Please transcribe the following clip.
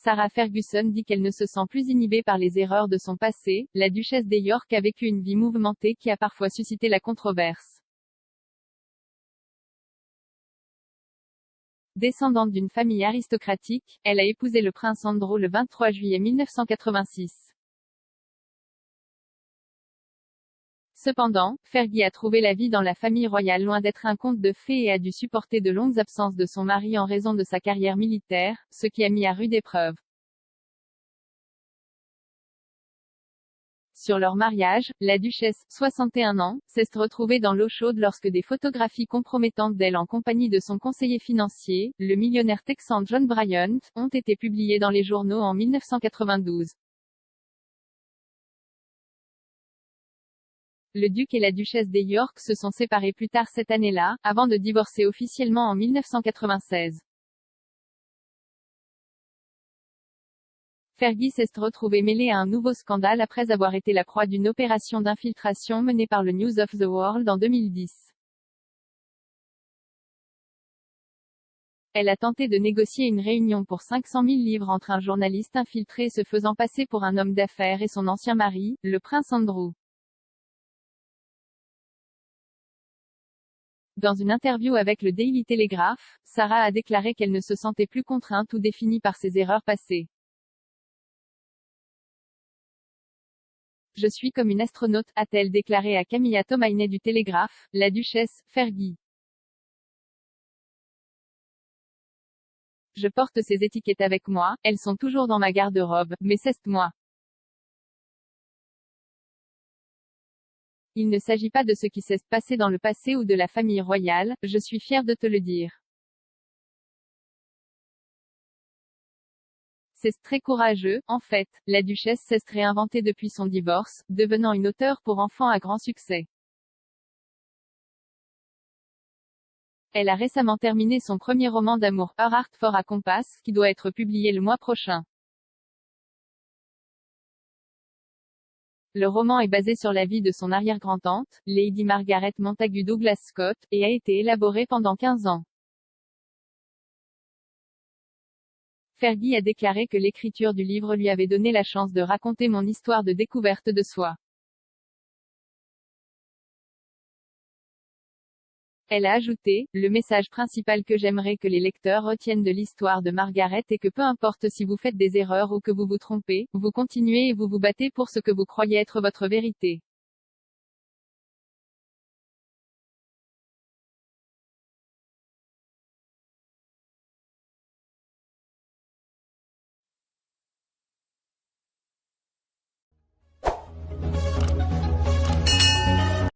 Sarah Ferguson dit qu'elle ne se sent plus inhibée par les erreurs de son passé. La duchesse de York a vécu une vie mouvementée qui a parfois suscité la controverse. Descendante d'une famille aristocratique, elle a épousé le prince Andrew le 23 juillet 1986. Cependant, Fergie a trouvé la vie dans la famille royale loin d'être un conte de fées et a dû supporter de longues absences de son mari en raison de sa carrière militaire, ce qui a mis à rude épreuve. Sur leur mariage, la duchesse, 61 ans, s'est retrouvée dans l'eau chaude lorsque des photographies compromettantes d'elle en compagnie de son conseiller financier, le millionnaire texan John Bryant, ont été publiées dans les journaux en 1992. Le duc et la duchesse de York se sont séparés plus tard cette année-là, avant de divorcer officiellement en 1996. Fergie s'est retrouvée mêlée à un nouveau scandale après avoir été la proie d'une opération d'infiltration menée par le News of the World en 2010. Elle a tenté de négocier une réunion pour 500 000 livres entre un journaliste infiltré se faisant passer pour un homme d'affaires et son ancien mari, le prince Andrew. Dans une interview avec le Daily Telegraph, Sarah a déclaré qu'elle ne se sentait plus contrainte ou définie par ses erreurs passées. Je suis comme une astronaute, a-t-elle déclaré à Camilla Tomaine du Télégraphe, la duchesse, Fergie. Je porte ces étiquettes avec moi, elles sont toujours dans ma garde-robe, mais c'est moi. Il ne s'agit pas de ce qui s'est passé dans le passé ou de la famille royale, je suis fière de te le dire. C'est très courageux, en fait. La duchesse s'est réinventée depuis son divorce, devenant une auteure pour enfants à grand succès. Elle a récemment terminé son premier roman d'amour, A Heart for a Compass, qui doit être publié le mois prochain. Le roman est basé sur la vie de son arrière-grand-tante, Lady Margaret Montagu Douglas Scott, et a été élaboré pendant 15 ans. Fergie a déclaré que l'écriture du livre lui avait donné la chance de raconter mon histoire de découverte de soi. Elle a ajouté, le message principal que j'aimerais que les lecteurs retiennent de l'histoire de Margaret est que peu importe si vous faites des erreurs ou que vous vous trompez, vous continuez et vous vous battez pour ce que vous croyez être votre vérité.